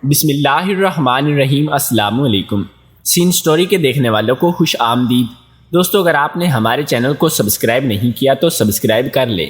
بسم اللہ الرحمن الرحیم۔ السلام علیکم۔ سین سٹوری کے دیکھنے والوں کو خوش آمدید۔ دوستو، اگر آپ نے ہمارے چینل کو سبسکرائب نہیں کیا تو سبسکرائب کر لیں۔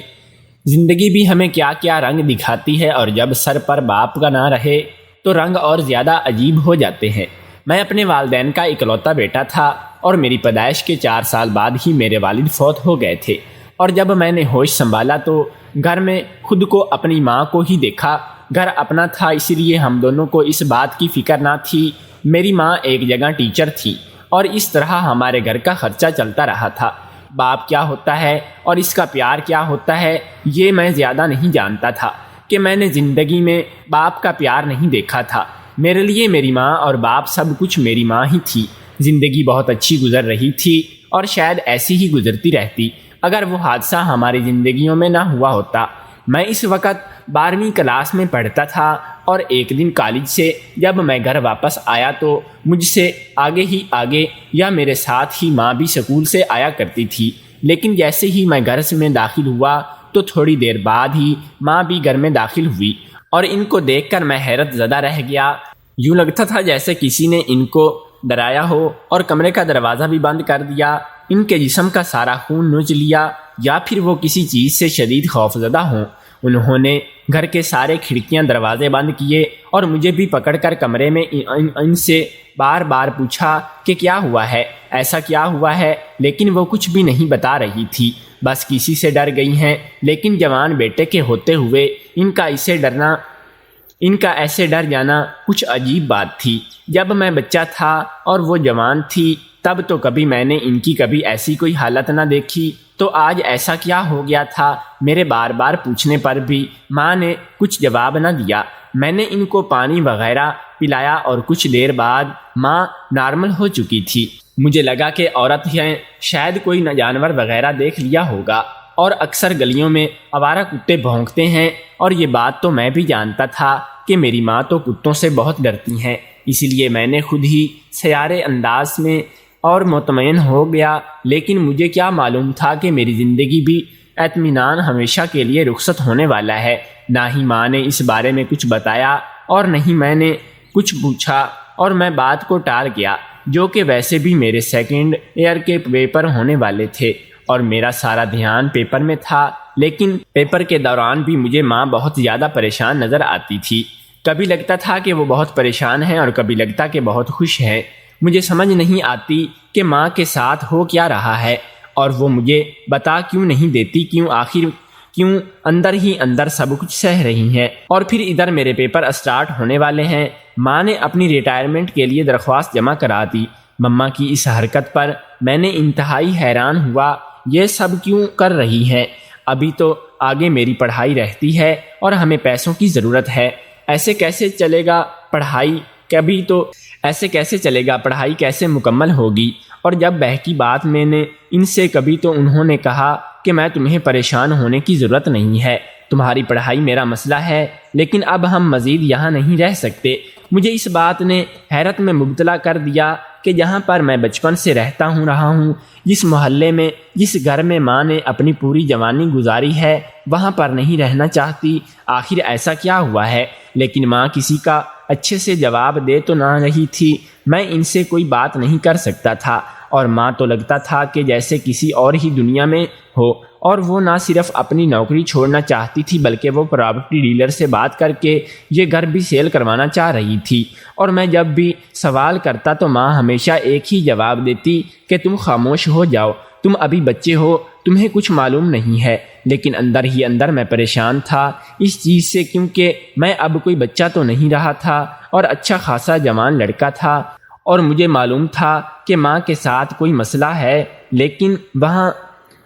زندگی بھی ہمیں کیا کیا رنگ دکھاتی ہے، اور جب سر پر باپ کا نہ رہے تو رنگ اور زیادہ عجیب ہو جاتے ہیں۔ میں اپنے والدین کا اکلوتا بیٹا تھا، اور میری پیدائش کے 4 سال بعد ہی میرے والد فوت ہو گئے تھے۔ اور جب میں نے ہوش سنبھالا تو گھر میں خود کو اپنی ماں کو ہی دیکھا۔ گھر اپنا تھا، اس لیے ہم دونوں کو اس بات کی فکر نہ تھی۔ میری ماں ایک جگہ ٹیچر تھی، اور اس طرح ہمارے گھر کا خرچہ چلتا رہا تھا۔ باپ کیا ہوتا ہے اور اس کا پیار کیا ہوتا ہے، یہ میں زیادہ نہیں جانتا تھا کہ میں نے زندگی میں باپ کا پیار نہیں دیکھا تھا۔ میرے لیے میری ماں اور باپ سب کچھ میری ماں ہی تھی۔ زندگی بہت اچھی گزر رہی تھی، اور شاید ایسی ہی گزرتی رہتی اگر وہ حادثہ ہماری زندگیوں میں نہ ہوا ہوتا۔ میں اس وقت 12ویں کلاس میں پڑھتا تھا، اور ایک دن کالج سے جب میں گھر واپس آیا تو مجھ سے آگے یا میرے ساتھ ہی ماں بھی سکول سے آیا کرتی تھی۔ لیکن جیسے ہی میں گھر میں داخل ہوا تو تھوڑی دیر بعد ہی ماں بھی گھر میں داخل ہوئی، اور ان کو دیکھ کر میں حیرت زدہ رہ گیا۔ یوں لگتا تھا جیسے کسی نے ان کو ڈرایا ہو اور کمرے کا دروازہ بھی بند کر دیا۔ ان کے جسم کا سارا خون نوچ لیا، یا پھر وہ کسی چیز سے شدید خوفزدہ ہوں۔ انہوں نے گھر کے سارے کھڑکیاں دروازے بند کیے، اور مجھے بھی پکڑ کر کمرے میں ان سے بار بار پوچھا کہ کیا ہوا ہے، ایسا کیا ہوا ہے، لیکن وہ کچھ بھی نہیں بتا رہی تھی۔ بس کسی سے ڈر گئی ہیں۔ لیکن جوان بیٹے کے ہوتے ہوئے ان کا ایسے ڈر جانا کچھ عجیب بات تھی۔ جب میں بچہ تھا اور وہ جوان تھی تب تو کبھی میں نے ان کی کبھی ایسی کوئی حالت نہ دیکھی، تو آج ایسا کیا ہو گیا تھا؟ میرے بار بار پوچھنے پر بھی ماں نے کچھ جواب نہ دیا۔ میں نے ان کو پانی وغیرہ پلایا، اور کچھ دیر بعد ماں نارمل ہو چکی تھی۔ مجھے لگا کہ عورت ہے، شاید کوئی جانور وغیرہ دیکھ لیا ہوگا، اور اکثر گلیوں میں آوارہ کتے بھونکتے ہیں، اور یہ بات تو میں بھی جانتا تھا کہ میری ماں تو کتوں سے بہت ڈرتی ہیں۔ اس لیے میں نے خود ہی سیارے انداز میں اور مطمئن ہو گیا۔ لیکن مجھے کیا معلوم تھا کہ میری زندگی بھی اطمینان ہمیشہ کے لیے رخصت ہونے والا ہے۔ نہ ہی ماں نے اس بارے میں کچھ بتایا، اور نہ ہی میں نے کچھ پوچھا، اور میں بات کو ٹال گیا، جو کہ ویسے بھی میرے سیکنڈ ایئر کے پیپر ہونے والے تھے، اور میرا سارا دھیان پیپر میں تھا۔ لیکن پیپر کے دوران بھی مجھے ماں بہت زیادہ پریشان نظر آتی تھی۔ کبھی لگتا تھا کہ وہ بہت پریشان ہیں، اور کبھی لگتا کہ بہت خوش ہیں۔ مجھے سمجھ نہیں آتی کہ ماں کے ساتھ ہو کیا رہا ہے، اور وہ مجھے بتا کیوں نہیں دیتی، کیوں اندر ہی اندر سب کچھ سہ رہی ہیں۔ اور پھر ادھر میرے پیپر سٹارٹ ہونے والے ہیں۔ ماں نے اپنی ریٹائرمنٹ کے لیے درخواست جمع کرا دی۔ مما کی اس حرکت پر میں نے انتہائی حیران ہوا۔ یہ سب کیوں کر رہی ہیں؟ ابھی تو آگے میری پڑھائی رہتی ہے، اور ہمیں پیسوں کی ضرورت ہے۔ ایسے کیسے چلے گا پڑھائی کیسے مکمل ہوگی؟ اور جب بہکی بات میں نے ان سے کبھی تو انہوں نے کہا کہ میں تمہیں پریشان ہونے کی ضرورت نہیں ہے، تمہاری پڑھائی میرا مسئلہ ہے، لیکن اب ہم مزید یہاں نہیں رہ سکتے۔ مجھے اس بات نے حیرت میں مبتلا کر دیا کہ جہاں پر میں بچپن سے رہا ہوں، جس محلے میں، جس گھر میں ماں نے اپنی پوری جوانی گزاری ہے، وہاں پر نہیں رہنا چاہتی۔ آخر ایسا کیا ہوا ہے؟ لیکن ماں کسی کا اچھے سے جواب دے تو نہ رہی تھی۔ میں ان سے کوئی بات نہیں کر سکتا تھا، اور ماں تو لگتا تھا کہ جیسے کسی اور ہی دنیا میں ہو، اور وہ نہ صرف اپنی نوکری چھوڑنا چاہتی تھی بلکہ وہ پراپرٹی ڈیلر سے بات کر کے یہ گھر بھی سیل کروانا چاہ رہی تھی۔ اور میں جب بھی سوال کرتا تو ماں ہمیشہ ایک ہی جواب دیتی کہ تم خاموش ہو جاؤ، تم ابھی بچے ہو، تمہیں کچھ معلوم نہیں ہے۔ لیکن اندر ہی اندر میں پریشان تھا اس چیز سے، کیونکہ میں اب کوئی بچہ تو نہیں رہا تھا، اور اچھا خاصا جوان لڑکا تھا، اور مجھے معلوم تھا کہ ماں کے ساتھ کوئی مسئلہ ہے،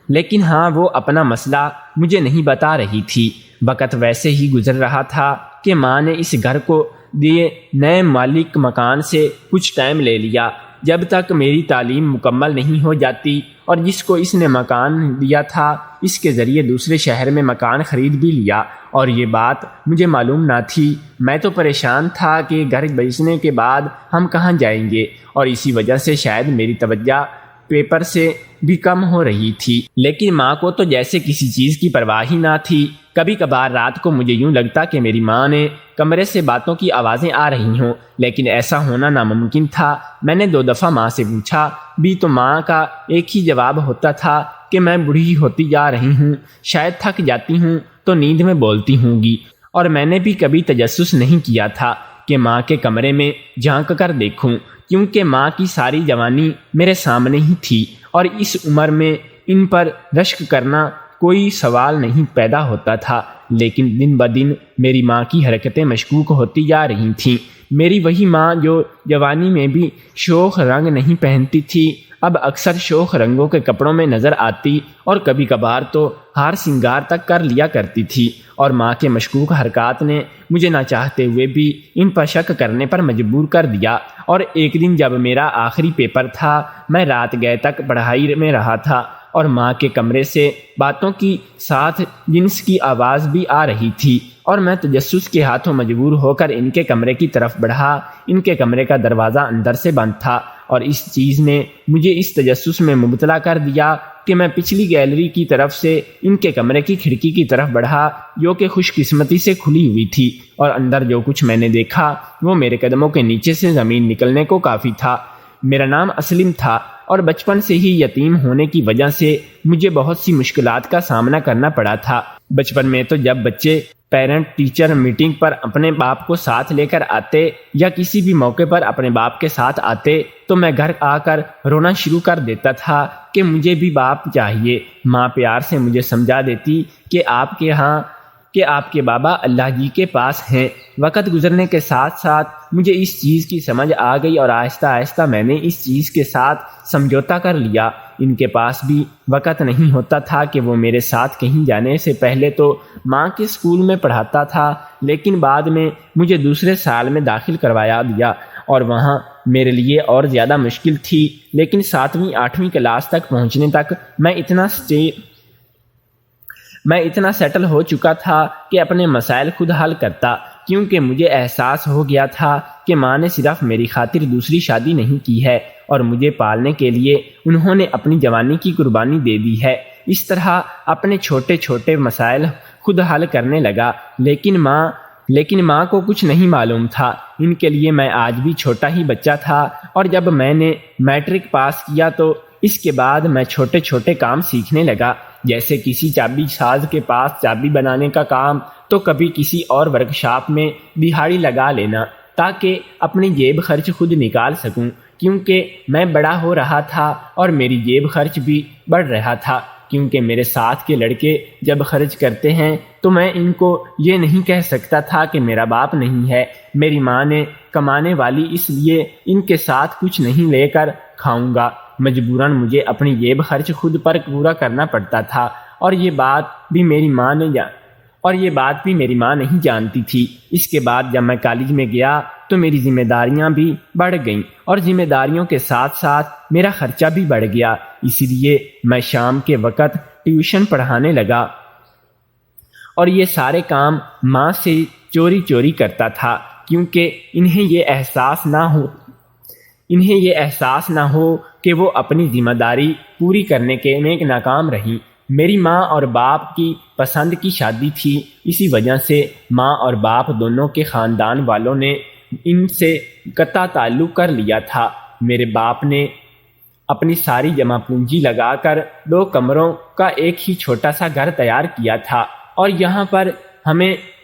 لیکن ہاں وہ اپنا مسئلہ مجھے نہیں بتا رہی تھی۔ وقت ویسے ہی گزر رہا تھا کہ ماں نے اس گھر کو دیے نئے مالک مکان سے کچھ ٹائم لے لیا، جب تک میری تعلیم مکمل نہیں ہو جاتی، اور جس کو اس نے مکان دیا تھا اس کے ذریعے دوسرے شہر میں مکان خرید بھی لیا، اور یہ بات مجھے معلوم نہ تھی۔ میں تو پریشان تھا کہ گھر بیچنے کے بعد ہم کہاں جائیں گے، اور اسی وجہ سے شاید میری توجہ پیپر سے بھی کم ہو رہی تھی۔ لیکن ماں کو تو جیسے کسی چیز کی پرواہ ہی نہ تھی۔ کبھی کبھار رات کو مجھے یوں لگتا کہ میری ماں نے کمرے سے باتوں کی آوازیں آ رہی ہوں، لیکن ایسا ہونا ناممکن تھا۔ میں نے 2 دفعہ ماں سے پوچھا بھی تو ماں کا ایک ہی جواب ہوتا تھا کہ میں بوڑھی ہوتی جا رہی ہوں، شاید تھک جاتی ہوں تو نیند میں بولتی ہوں گی۔ اور میں نے بھی کبھی تجسس نہیں کیا تھا کہ ماں کے کمرے میں جھانک کر دیکھوں، کیونکہ ماں کی ساری جوانی میرے سامنے ہی تھی اور اس عمر میں ان پر رشک کرنا کوئی سوال نہیں پیدا ہوتا تھا۔ لیکن دن بدن میری ماں کی حرکتیں مشکوک ہوتی جا رہی تھیں۔ میری وہی ماں جو جوانی میں بھی شوخ رنگ نہیں پہنتی تھی، اب اکثر شوخ رنگوں کے کپڑوں میں نظر آتی اور کبھی کبھار تو ہار سنگار تک کر لیا کرتی تھی۔ اور ماں کے مشکوک حرکات نے مجھے نہ چاہتے ہوئے بھی ان پر شک کرنے پر مجبور کر دیا۔ اور ایک دن جب میرا آخری پیپر تھا، میں رات گئے تک پڑھائی میں رہا تھا اور ماں کے کمرے سے باتوں کی ساتھ جنس کی آواز بھی آ رہی تھی، اور میں تجسس کے ہاتھوں مجبور ہو کر ان کے کمرے کی طرف بڑھا۔ ان کے کمرے کا دروازہ اندر سے بند تھا اور اس چیز نے مجھے اس تجسس میں مبتلا کر دیا کہ میں پچھلی گیلری کی طرف سے ان کے کمرے کی کھڑکی کی طرف بڑھا، جو کہ خوش قسمتی سے کھلی ہوئی تھی، اور اندر جو کچھ میں نے دیکھا وہ میرے قدموں کے نیچے سے زمین نکلنے کو کافی تھا۔ میرا نام اسلم تھا اور بچپن سے ہی یتیم ہونے کی وجہ سے مجھے بہت سی مشکلات کا سامنا کرنا پڑا تھا۔ بچپن میں تو جب بچے پیرنٹ ٹیچر میٹنگ پر اپنے باپ کو ساتھ لے کر آتے یا کسی بھی موقع پر اپنے باپ کے ساتھ آتے تو میں گھر آ کر رونا شروع کر دیتا تھا کہ مجھے بھی باپ چاہیے۔ ماں پیار سے مجھے سمجھا دیتی کہ آپ کے بابا اللہ جی کے پاس ہیں۔ وقت گزرنے کے ساتھ ساتھ مجھے اس چیز کی سمجھ آ گئی اور آہستہ آہستہ میں نے اس چیز کے ساتھ سمجھوتا کر لیا۔ ان کے پاس بھی وقت نہیں ہوتا تھا کہ وہ میرے ساتھ کہیں جانے سے پہلے تو ماں کے اسکول میں پڑھاتا تھا، لیکن بعد میں مجھے دوسرے سال میں داخل کروایا دیا اور وہاں میرے لیے اور زیادہ مشکل تھی۔ لیکن 7ویں 8ویں کلاس تک پہنچنے تک میں اتنا سیٹل ہو چکا تھا کہ اپنے مسائل خود حل کرتا، کیونکہ مجھے احساس ہو گیا تھا کہ ماں نے صرف میری خاطر دوسری شادی نہیں کی ہے اور مجھے پالنے کے لیے انہوں نے اپنی جوانی کی قربانی دے دی ہے۔ اس طرح اپنے چھوٹے چھوٹے مسائل خود حل کرنے لگا، لیکن ماں کو کچھ نہیں معلوم تھا۔ ان کے لیے میں آج بھی چھوٹا ہی بچہ تھا، اور جب میں نے میٹرک پاس کیا تو اس کے بعد میں چھوٹے چھوٹے کام سیکھنے لگا، جیسے کسی چابی ساز کے پاس چابی بنانے کا کام، تو کبھی کسی اور ورکشاپ میں دہاڑی لگا لینا تاکہ اپنی جیب خرچ خود نکال سکوں، کیونکہ میں بڑا ہو رہا تھا اور میری جیب خرچ بھی بڑھ رہا تھا، کیونکہ میرے ساتھ کے لڑکے جب خرچ کرتے ہیں تو میں ان کو یہ نہیں کہہ سکتا تھا کہ میرا باپ نہیں ہے۔ میری ماں نے کمانے والی، اس لیے ان کے ساتھ کچھ نہیں لے کر کھاؤں گا۔ مجبوراً مجھے اپنی جیب خرچ خود پر پورا کرنا پڑتا تھا، اور یہ بات بھی میری ماں نہیں جانتی تھی۔ اس کے بعد جب میں کالج میں گیا تو میری ذمہ داریاں بھی بڑھ گئیں اور ذمہ داریوں کے ساتھ ساتھ میرا خرچہ بھی بڑھ گیا، اسی لیے میں شام کے وقت ٹیوشن پڑھانے لگا اور یہ سارے کام ماں سے چوری چوری کرتا تھا، کیونکہ انہیں یہ احساس نہ ہو کہ وہ اپنی ذمہ داری پوری کرنے میں ناکام رہیں۔ میری ماں اور باپ کی پسند کی شادی تھی، اسی وجہ سے ماں اور باپ دونوں کے خاندان والوں نے ان سے قطع تعلق کر لیا تھا۔ میرے باپ نے اپنی ساری جمع پونجی لگا کر 2 کمروں کا ایک ہی چھوٹا سا گھر تیار کیا تھا، اور یہاں پر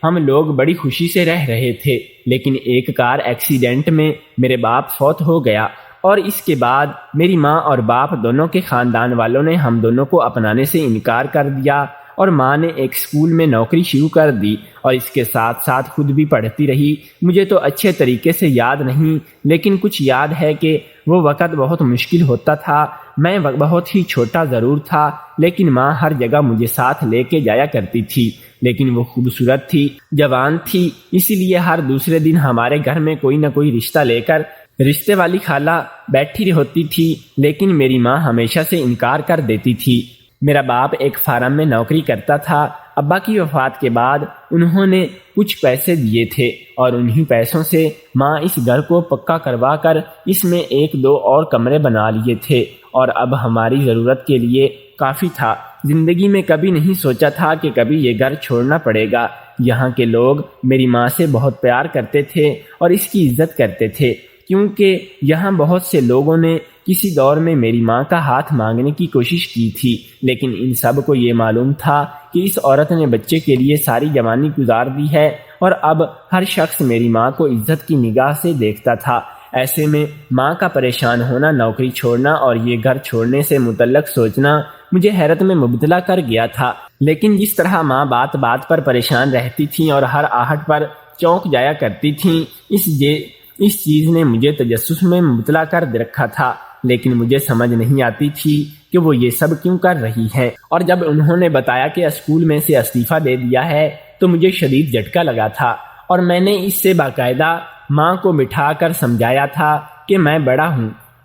ہم لوگ بڑی خوشی سے رہ رہے تھے۔ لیکن ایک کار ایکسیڈنٹ میں میرے باپ فوت ہو گیا، اور اس کے بعد میری ماں اور باپ دونوں کے خاندان والوں نے ہم دونوں کو اپنانے سے انکار کر دیا، اور ماں نے ایک اسکول میں نوکری شروع کر دی اور اس کے ساتھ ساتھ خود بھی پڑھتی رہی۔ مجھے تو اچھے طریقے سے یاد نہیں، لیکن کچھ یاد ہے کہ وہ وقت بہت مشکل ہوتا تھا۔ میں بہت ہی چھوٹا ضرور تھا، لیکن ماں ہر جگہ مجھے ساتھ لے کے جایا کرتی تھی۔ لیکن وہ خوبصورت تھی، جوان تھی، اسی لیے ہر دوسرے دن ہمارے گھر میں کوئی نہ کوئی رشتہ لے کر رشتے والی خالہ بیٹھی ہوتی تھی، لیکن میری ماں ہمیشہ سے انکار کر دیتی تھی۔ میرا باپ ایک فارم میں نوکری کرتا تھا۔ ابا کی وفات کے بعد انہوں نے کچھ پیسے دیے تھے اور انہی پیسوں سے ماں اس گھر کو پکا کروا کر اس میں 1-2 اور کمرے بنا لیے تھے، اور اب ہماری ضرورت کے لیے کافی تھا۔ زندگی میں کبھی نہیں سوچا تھا کہ کبھی یہ گھر چھوڑنا پڑے گا۔ یہاں کے لوگ میری ماں سے بہت پیار کرتے تھے اور اس کی عزت کرتے تھے، کیونکہ یہاں بہت سے لوگوں نے کسی دور میں میری ماں کا ہاتھ مانگنے کی کوشش کی تھی، لیکن ان سب کو یہ معلوم تھا کہ اس عورت نے بچے کے لیے ساری جوانی گزار دی ہے، اور اب ہر شخص میری ماں کو عزت کی نگاہ سے دیکھتا تھا۔ ایسے میں ماں کا پریشان ہونا، نوکری چھوڑنا اور یہ گھر چھوڑنے سے متعلق سوچنا مجھے حیرت میں مبتلا کر گیا تھا۔ لیکن جس طرح ماں بات بات پر پریشان رہتی تھیں اور ہر آہٹ پر چونک جایا کرتی تھیں، اس چیز نے مجھے تجسس میں مبتلا کر رکھا تھا، لیکن مجھے سمجھ نہیں آتی تھی کہ وہ یہ سب کیوں کر رہی ہیں۔ اور جب انہوں نے بتایا کہ اسکول میں سے استعفیٰ دے دیا ہے تو مجھے شدید جھٹکا لگا تھا، اور میں نے اس سے باقاعدہ ماں کو بٹھا کر سمجھایا تھا کہ میں بڑا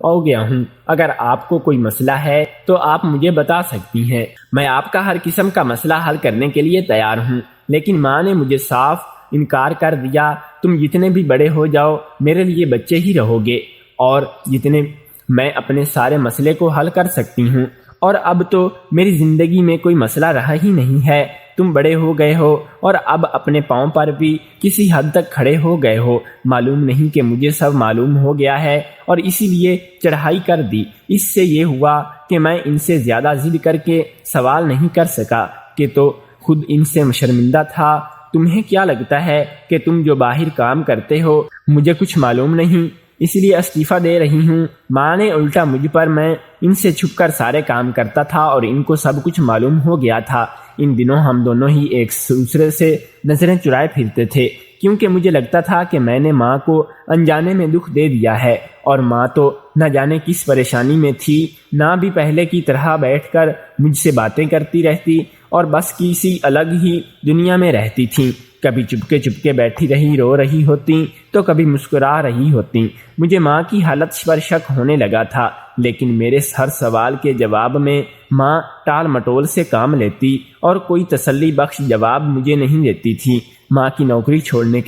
ہو گیا ہوں، اگر آپ کو کوئی مسئلہ ہے تو آپ مجھے بتا سکتی ہیں، میں آپ کا ہر قسم کا مسئلہ حل کرنے کے لیے تیار ہوں۔ لیکن ماں نے مجھے صاف انکار کر دیا، تم جتنے بھی بڑے ہو جاؤ میرے لیے بچے ہی رہو گے، اور جتنے میں اپنے سارے مسئلے کو حل کر سکتی ہوں، اور اب تو میری زندگی میں کوئی مسئلہ رہا ہی نہیں ہے، تم بڑے ہو گئے ہو اور اب اپنے پاؤں پر بھی کسی حد تک کھڑے ہو گئے ہو۔ معلوم نہیں کہ مجھے سب معلوم ہو گیا ہے اور اسی لیے چڑھائی کر دی۔ اس سے یہ ہوا کہ میں ان سے زیادہ ضد کر کے سوال نہیں کر سکا کہ تو خود ان سے شرمندہ تھا۔ تمہیں کیا لگتا ہے کہ تم جو باہر کام کرتے ہو مجھے کچھ معلوم نہیں، اس لیے استعفیٰ دے رہی ہوں؟ ماں نے الٹا مجھ پر، میں ان سے چھپ کر سارے کام کرتا تھا اور ان کو سب کچھ معلوم ہو گیا تھا۔ ان دنوں ہم دونوں ہی ایک دوسرے سے نظریں چرائے پھرتے تھے، کیونکہ مجھے لگتا تھا کہ میں نے ماں کو انجانے میں دکھ دے دیا ہے، اور ماں تو نہ جانے کس پریشانی میں تھی، نہ بھی پہلے کی طرح بیٹھ کر مجھ سے باتیں کرتی رہتی اور بس کسی الگ ہی دنیا میں رہتی تھیں۔ کبھی چپکے بیٹھی رہی رو رہی ہوتی تو کبھی مسکرا رہی ہوتی۔ مجھے ماں کی حالت پر شک ہونے لگا تھا، لیکن میرے ہر سوال کے جواب میں ماں ٹال مٹول سے کام لیتی اور کوئی تسلی بخش جواب مجھے نہیں دیتی تھی۔ ماں کی نوکری چھوڑنے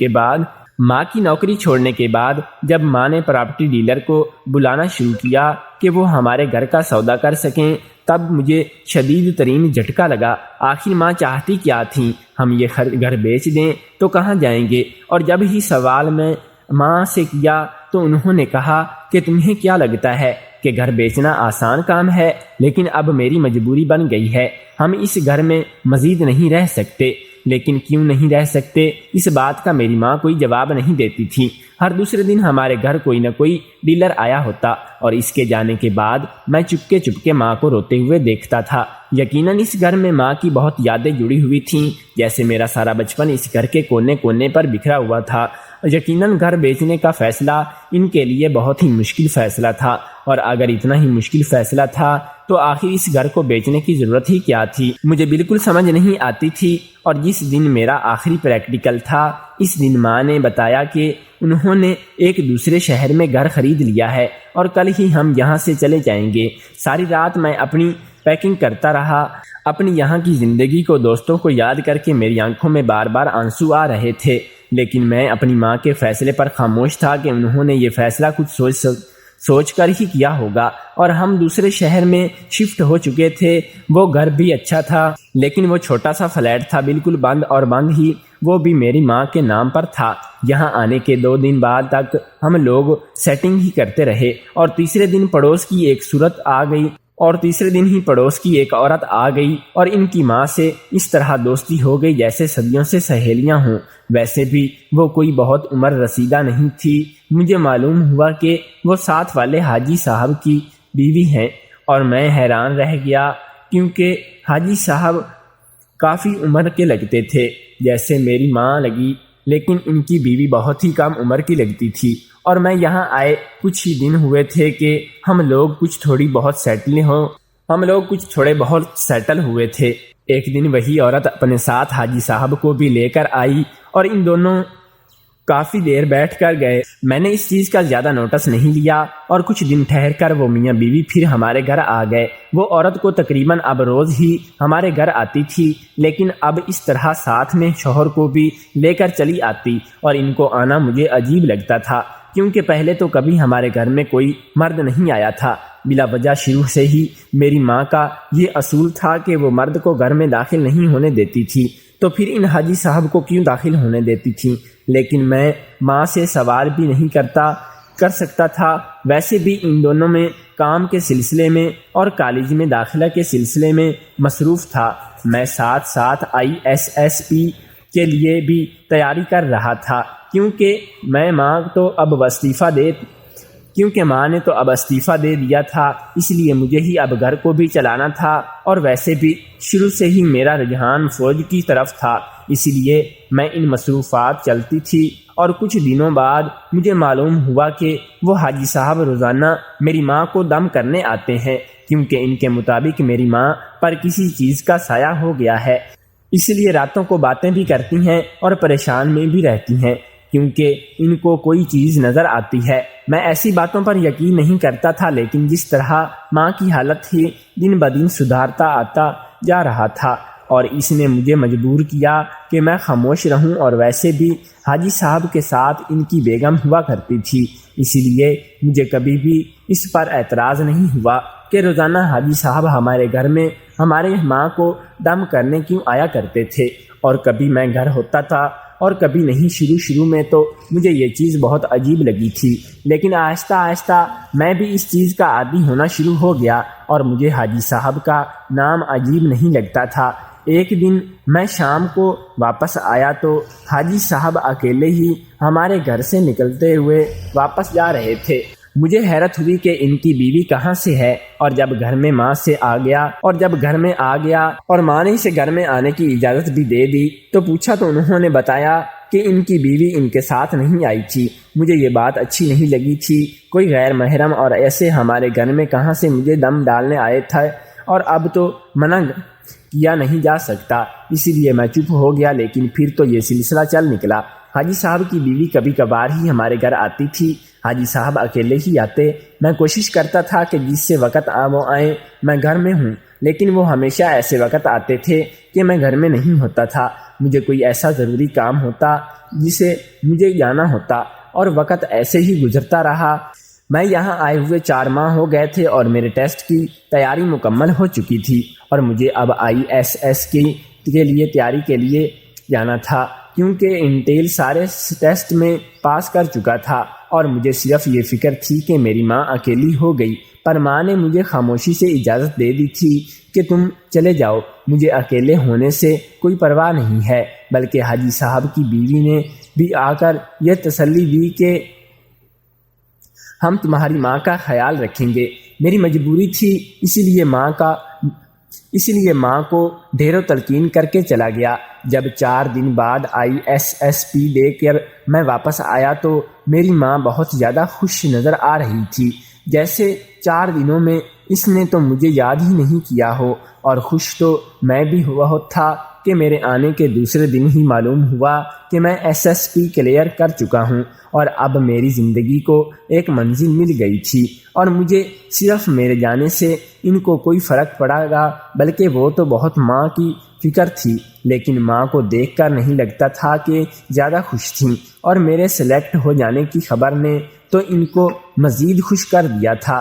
کے بعد جب ماں نے پراپرٹی ڈیلر کو بلانا شروع کیا کہ وہ ہمارے گھر کا سودا کر سکیں، تب مجھے شدید ترین جھٹکا لگا۔ آخر ماں چاہتی کیا تھیں؟ ہم یہ گھر بیچ دیں تو کہاں جائیں گے؟ اور جب ہی سوال میں ماں سے کیا تو انہوں نے کہا کہ تمہیں کیا لگتا ہے کہ گھر بیچنا آسان کام ہے؟ لیکن اب میری مجبوری بن گئی ہے، ہم اس گھر میں مزید نہیں رہ سکتے۔ لیکن کیوں نہیں رہ سکتے؟ اس بات کا میری ماں کوئی جواب نہیں دیتی تھی۔ ہر دوسرے دن ہمارے گھر کوئی نہ کوئی ڈیلر آیا ہوتا، اور اس کے جانے کے بعد میں چپکے ماں کو روتے ہوئے دیکھتا تھا۔ یقیناً اس گھر میں ماں کی بہت یادیں جڑی ہوئی تھیں، جیسے میرا سارا بچپن اس گھر کے کونے کونے پر بکھرا ہوا تھا۔ یقیناً گھر بیچنے کا فیصلہ ان کے لیے بہت ہی مشکل فیصلہ تھا، اور اگر اتنا ہی مشکل فیصلہ تھا تو آخر اس گھر کو بیچنے کی ضرورت ہی کیا تھی؟ مجھے بالکل سمجھ نہیں آتی تھی۔ اور جس دن میرا آخری پریکٹیکل تھا، اس دن ماں نے بتایا کہ انہوں نے ایک دوسرے شہر میں گھر خرید لیا ہے اور کل ہی ہم یہاں سے چلے جائیں گے۔ ساری رات میں اپنی پیکنگ کرتا رہا۔ اپنی یہاں کی زندگی کو، دوستوں کو یاد کر کے میری آنکھوں میں بار بار آنسو آ رہے تھے، لیکن میں اپنی ماں کے فیصلے پر خاموش تھا کہ انہوں نے یہ فیصلہ کچھ سوچ کر ہی کیا ہوگا، اور ہم دوسرے شہر میں شفٹ ہو چکے تھے۔ وہ گھر بھی اچھا تھا، لیکن وہ چھوٹا سا فلیٹ تھا، بالکل بند اور بند ہی، وہ بھی میری ماں کے نام پر تھا۔ یہاں آنے کے 2 دن بعد تک ہم لوگ سیٹنگ ہی کرتے رہے، اور تیسرے دن پڑوس کی ایک عورت آ گئی اور ان کی ماں سے اس طرح دوستی ہو گئی جیسے صدیوں سے سہیلیاں ہوں۔ ویسے بھی وہ کوئی بہت عمر رسیدہ نہیں تھی۔ مجھے معلوم ہوا کہ وہ ساتھ والے حاجی صاحب کی بیوی ہیں، اور میں حیران رہ گیا، کیونکہ حاجی صاحب کافی عمر کے لگتے تھے جیسے میری ماں لگی، لیکن ان کی بیوی بہت ہی کم عمر کی لگتی تھی۔ اور میں یہاں آئے کچھ ہی دن ہوئے تھے کہ ہم لوگ کچھ تھوڑے بہت سیٹل ہوئے تھے۔ ایک دن وہی عورت اپنے ساتھ حاجی صاحب کو بھی لے کر آئی، اور ان دونوں کافی دیر بیٹھ کر گئے۔ میں نے اس چیز کا زیادہ نوٹس نہیں لیا، اور کچھ دن ٹھہر کر وہ میاں بیوی پھر ہمارے گھر آ گئے۔ وہ عورت کو تقریباً اب روز ہی ہمارے گھر آتی تھی، لیکن اب اس طرح ساتھ میں شوہر کو بھی لے کر چلی آتی، اور ان کو آنا مجھے عجیب لگتا تھا، کیونکہ پہلے تو کبھی ہمارے گھر میں کوئی مرد نہیں آیا تھا۔ بلا وجہ شروع سے ہی میری ماں کا یہ اصول تھا کہ وہ مرد کو گھر میں داخل نہیں ہونے دیتی تھی، تو پھر ان حاجی صاحب کو کیوں داخل ہونے دیتی تھی؟ لیکن میں ماں سے سوال بھی نہیں کر سکتا تھا۔ ویسے بھی ان دونوں میں کام کے سلسلے میں اور کالج میں داخلہ کے سلسلے میں مصروف تھا۔ میں ساتھ ساتھ ISSP کے لیے بھی تیاری کر رہا تھا، کیونکہ ماں نے تو اب استعفیٰ دے دیا تھا، اس لیے مجھے ہی اب گھر کو بھی چلانا تھا، اور ویسے بھی شروع سے ہی میرا رجحان فوج کی طرف تھا، اس لیے میں ان مصروفات چلتی تھی۔ اور کچھ دنوں بعد مجھے معلوم ہوا کہ وہ حاجی صاحب روزانہ میری ماں کو دم کرنے آتے ہیں، کیونکہ ان کے مطابق میری ماں پر کسی چیز کا سایہ ہو گیا ہے، اس لیے راتوں کو باتیں بھی کرتی ہیں اور پریشان میں بھی رہتی ہیں، کیونکہ ان کو کوئی چیز نظر آتی ہے۔ میں ایسی باتوں پر یقین نہیں کرتا تھا، لیکن جس طرح ماں کی حالت تھی دن بدن سدھارتا آتا جا رہا تھا، اور اس نے مجھے مجبور کیا کہ میں خاموش رہوں۔ اور ویسے بھی حاجی صاحب کے ساتھ ان کی بیگم ہوا کرتی تھی، اس لیے مجھے کبھی بھی اس پر اعتراض نہیں ہوا کہ روزانہ حاجی صاحب ہمارے گھر میں ہمارے ماں کو دم کرنے کیوں آیا کرتے تھے، اور کبھی میں گھر ہوتا تھا اور کبھی نہیں۔ شروع میں تو مجھے یہ چیز بہت عجیب لگی تھی، لیکن آہستہ آہستہ میں بھی اس چیز کا عادی ہونا شروع ہو گیا، اور مجھے حاجی صاحب کا نام عجیب نہیں لگتا تھا۔ ایک دن میں شام کو واپس آیا تو حاجی صاحب اکیلے ہی ہمارے گھر سے نکلتے ہوئے واپس جا رہے تھے۔ مجھے حیرت ہوئی کہ ان کی بیوی کہاں سے ہے، اور جب گھر میں آ گیا اور ماں نے اسے گھر میں آنے کی اجازت بھی دے دی تو پوچھا تو انہوں نے بتایا کہ ان کی بیوی ان کے ساتھ نہیں آئی تھی۔ مجھے یہ بات اچھی نہیں لگی تھی، کوئی غیر محرم اور ایسے ہمارے گھر میں کہاں سے مجھے دم ڈالنے آئے تھے، اور اب تو منع کیا نہیں جا سکتا، اسی لیے میں چپ ہو گیا۔ لیکن پھر تو یہ سلسلہ چل نکلا۔ حاجی صاحب کی بیوی کبھی کبھار ہی ہمارے گھر آتی تھی، حاجی صاحب اکیلے ہی آتے۔ میں کوشش کرتا تھا کہ جس سے وقت وہ آئیں میں گھر میں ہوں، لیکن وہ ہمیشہ ایسے وقت آتے تھے کہ میں گھر میں نہیں ہوتا تھا۔ مجھے کوئی ایسا ضروری کام ہوتا جسے مجھے جانا ہوتا، اور وقت ایسے ہی گزرتا رہا۔ میں یہاں آئے ہوئے 4 ماہ ہو گئے تھے، اور میرے ٹیسٹ کی تیاری مکمل ہو چکی تھی، اور مجھے اب ISS کے لیے تیاری کے لیے جانا تھا، کیونکہ انٹیل سارے ٹیسٹ میں پاس کر چکا تھا، اور مجھے صرف یہ فکر تھی کہ میری ماں اکیلی ہو گئی۔ پر ماں نے مجھے خاموشی سے اجازت دے دی تھی کہ تم چلے جاؤ، مجھے اکیلے ہونے سے کوئی پرواہ نہیں ہے۔ بلکہ حاجی صاحب کی بیوی نے بھی آ کر یہ تسلی دی کہ ہم تمہاری ماں کا خیال رکھیں گے۔ میری مجبوری تھی، اسی لیے ماں کو ڈھیروں تلقین کر کے چلا گیا۔ جب 4 دن بعد ISSP دے کر میں واپس آیا تو میری ماں بہت زیادہ خوش نظر آ رہی تھی، جیسے 4 دنوں میں اس نے تو مجھے یاد ہی نہیں کیا ہو۔ اور خوش تو میں بھی بہت تھا کہ میرے آنے کے دوسرے دن ہی معلوم ہوا کہ میں SSP کلیئر کر چکا ہوں، اور اب میری زندگی کو ایک منزل مل گئی تھی، اور مجھے صرف میرے جانے سے ان کو کوئی فرق پڑا گا، بلکہ وہ تو بہت ماں کی فکر تھی۔ لیکن ماں کو دیکھ کر نہیں لگتا تھا کہ زیادہ خوش تھیں، اور میرے سلیکٹ ہو جانے کی خبر نے تو ان کو مزید خوش کر دیا تھا۔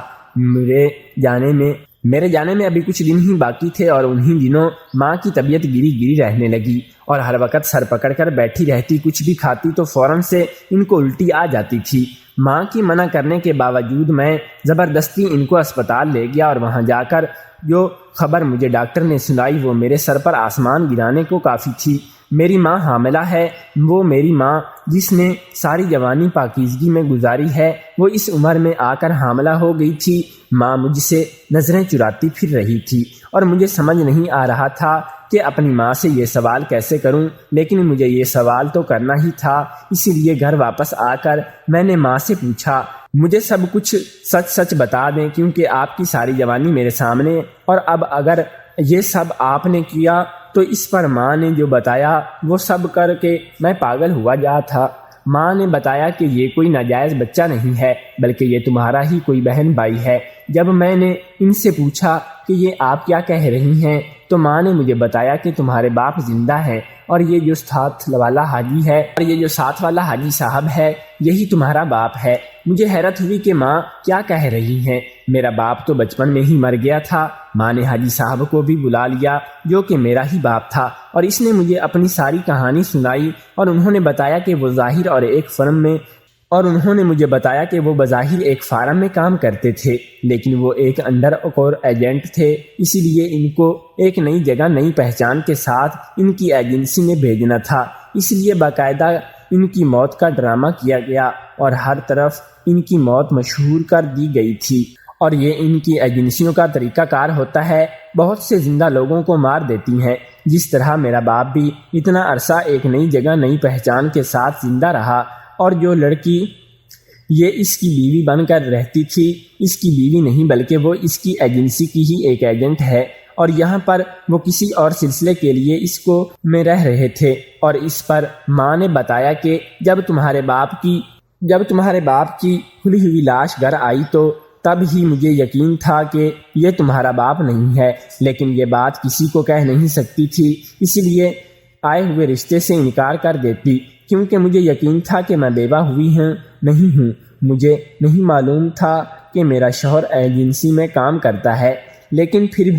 میرے جانے میں ابھی کچھ دن ہی باقی تھے، اور انہی دنوں ماں کی طبیعت گری رہنے لگی، اور ہر وقت سر پکڑ کر بیٹھی رہتی۔ کچھ بھی کھاتی تو فوراً سے ان کو الٹی آ جاتی تھی۔ ماں کی منع کرنے کے باوجود میں زبردستی ان کو اسپتال لے گیا، اور وہاں جا کر جو خبر مجھے ڈاکٹر نے سنائی وہ میرے سر پر آسمان گرانے کو کافی تھی۔ میری ماں حاملہ ہے۔ وہ میری ماں جس نے ساری جوانی پاکیزگی میں گزاری ہے، وہ اس عمر میں آ کر حاملہ ہو گئی تھی۔ ماں مجھ سے نظریں چراتی پھر رہی تھی، اور مجھے سمجھ نہیں آ رہا تھا کہ اپنی ماں سے یہ سوال کیسے کروں، لیکن مجھے یہ سوال تو کرنا ہی تھا۔ اسی لیے گھر واپس آ کر میں نے ماں سے پوچھا، مجھے سب کچھ سچ بتا دیں، کیونکہ آپ کی ساری جوانی میرے سامنے، اور اب اگر یہ سب آپ نے کیا تو اس پر ماں نے جو بتایا وہ سب کر کے میں پاگل ہوا جا تھا۔ ماں نے بتایا کہ یہ کوئی ناجائز بچہ نہیں ہے، بلکہ یہ تمہارا ہی کوئی بہن بھائی ہے۔ جب میں نے ان سے پوچھا کہ یہ آپ کیا کہہ رہی ہیں تو ماں نے مجھے بتایا کہ تمہارے باپ زندہ ہیں، اور یہ جو ساتھ والا حاجی صاحب ہے یہی تمہارا باپ ہے۔ مجھے حیرت ہوئی کہ ماں کیا کہہ رہی ہیں۔ میرا باپ تو بچپن میں ہی مر گیا تھا۔ ماں نے حاجی صاحب کو بھی بلا لیا جو کہ میرا ہی باپ تھا، اور اس نے مجھے اپنی ساری کہانی سنائی، اور انہوں نے بتایا کہ وہ بظاہر ایک فارم میں کام کرتے تھے، لیکن وہ ایک انڈر کور ایجنٹ تھے، اسی لیے ان کو ایک نئی جگہ نئی پہچان کے ساتھ ان کی ایجنسی میں بھیجنا تھا۔ اس لیے باقاعدہ ان کی موت کا ڈرامہ کیا گیا اور ہر طرف ان کی موت مشہور کر دی گئی تھی۔ اور یہ ان کی ایجنسیوں کا طریقہ کار ہوتا ہے، بہت سے زندہ لوگوں کو مار دیتی ہیں، جس طرح میرا باپ بھی اتنا عرصہ ایک نئی جگہ نئی پہچان کے ساتھ زندہ رہا، اور جو لڑکی یہ اس کی بیوی بن کر رہتی تھی، اس کی بیوی نہیں بلکہ وہ اس کی ایجنسی کی ہی ایک ایجنٹ ہے، اور یہاں پر وہ کسی اور سلسلے کے لیے اس کو میں رہ رہے تھے۔ اور اس پر ماں نے بتایا کہ جب تمہارے باپ کی کھلی ہوئی لاش گھر آئی تو تب ہی مجھے یقین تھا کہ یہ تمہارا باپ نہیں ہے، لیکن یہ بات کسی کو کہہ نہیں سکتی تھی، اس لیے آئے ہوئے رشتے سے انکار کر دیتی، کیونکہ مجھے یقین تھا کہ میں بیوہ ہوئی نہیں ہوں۔ مجھے نہیں معلوم تھا کہ میرا شوہر ایجنسی میں کام کرتا ہے، لیکن پھر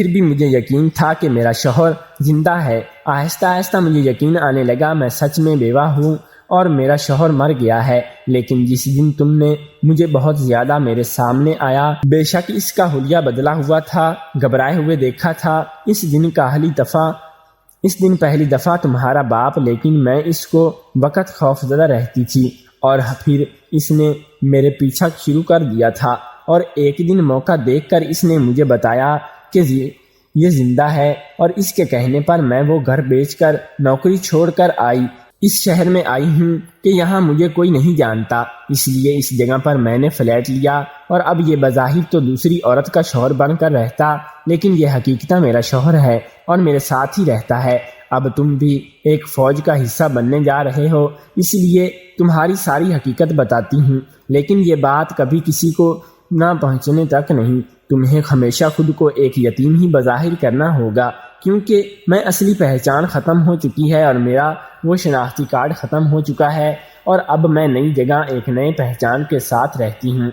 بھی مجھے یقین تھا کہ میرا شوہر زندہ ہے۔ آہستہ آہستہ مجھے یقین آنے لگا میں سچ میں بیوہ ہوں اور میرا شوہر مر گیا ہے، لیکن جس دن تم نے مجھے بہت زیادہ میرے سامنے آیا، بے شک اس کا حلیہ بدلا ہوا تھا، گھبرائے ہوئے دیکھا تھا، اس دن پہلی دفعہ تمہارا باپ، لیکن میں اس کو وقت خوف زدہ رہتی تھی، اور پھر اس نے میرے پیچھا شروع کر دیا تھا، اور ایک دن موقع دیکھ کر اس نے مجھے بتایا کہ یہ زندہ ہے، اور اس کے کہنے پر میں وہ گھر بیچ کر نوکری چھوڑ کر اس شہر میں آئی ہوں کہ یہاں مجھے کوئی نہیں جانتا، اس لیے اس جگہ پر میں نے فلیٹ لیا، اور اب یہ بظاہر تو دوسری عورت کا شوہر بن کر رہتا، لیکن یہ حقیقتاً میرا شوہر ہے اور میرے ساتھ ہی رہتا ہے۔ اب تم بھی ایک فوج کا حصہ بننے جا رہے ہو، اس لیے تمہاری ساری حقیقت بتاتی ہوں، لیکن یہ بات کبھی کسی کو نہ پہنچنے تک نہیں۔ تمہیں ہمیشہ خود کو ایک یتیم ہی بظاہر کرنا ہوگا، کیونکہ میں اصلی پہچان ختم ہو چکی ہے اور میرا وہ شناختی کارڈ ختم ہو چکا ہے، اور اب میں نئی جگہ ایک نئے پہچان کے ساتھ رہتی ہوں۔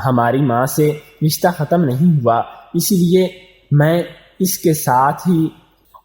ہماری ماں سے رشتہ ختم نہیں ہوا، اسی لیے میں اس کے ساتھ ہی،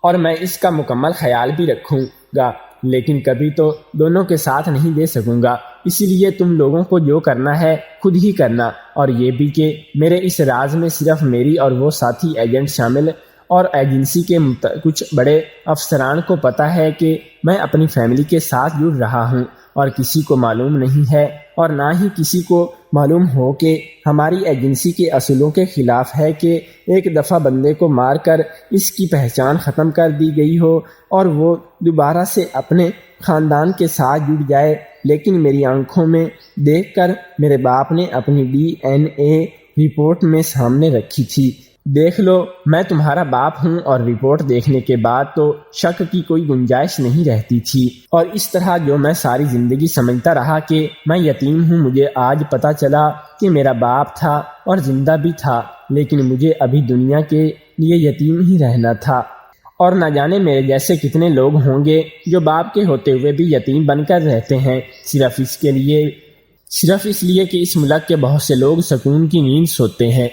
اور میں اس کا مکمل خیال بھی رکھوں گا، لیکن کبھی تو دونوں کے ساتھ نہیں دے سکوں گا، اسی لیے تم لوگوں کو جو کرنا ہے خود ہی کرنا، اور یہ بھی کہ میرے اس راز میں صرف میری اور وہ ساتھی ایجنٹ شامل، اور ایجنسی کے کچھ بڑے افسران کو پتہ ہے کہ میں اپنی فیملی کے ساتھ جڑ رہا ہوں، اور کسی کو معلوم نہیں ہے، اور نہ ہی کسی کو معلوم ہو کہ ہماری ایجنسی کے اصولوں کے خلاف ہے کہ ایک دفعہ بندے کو مار کر اس کی پہچان ختم کر دی گئی ہو اور وہ دوبارہ سے اپنے خاندان کے ساتھ جڑ جائے۔ لیکن میری آنکھوں میں دیکھ کر میرے باپ نے اپنی DNA رپورٹ میں سامنے رکھی تھی، دیکھ لو میں تمہارا باپ ہوں، اور رپورٹ دیکھنے کے بعد تو شک کی کوئی گنجائش نہیں رہتی تھی۔ اور اس طرح جو میں ساری زندگی سمجھتا رہا کہ میں یتیم ہوں، مجھے آج پتہ چلا کہ میرا باپ تھا اور زندہ بھی تھا، لیکن مجھے ابھی دنیا کے لیے یتیم ہی رہنا تھا، اور نہ جانے میرے جیسے کتنے لوگ ہوں گے جو باپ کے ہوتے ہوئے بھی یتیم بن کر رہتے ہیں، صرف اس لیے کہ اس ملک کے بہت سے لوگ سکون کی نیند سوتے ہیں۔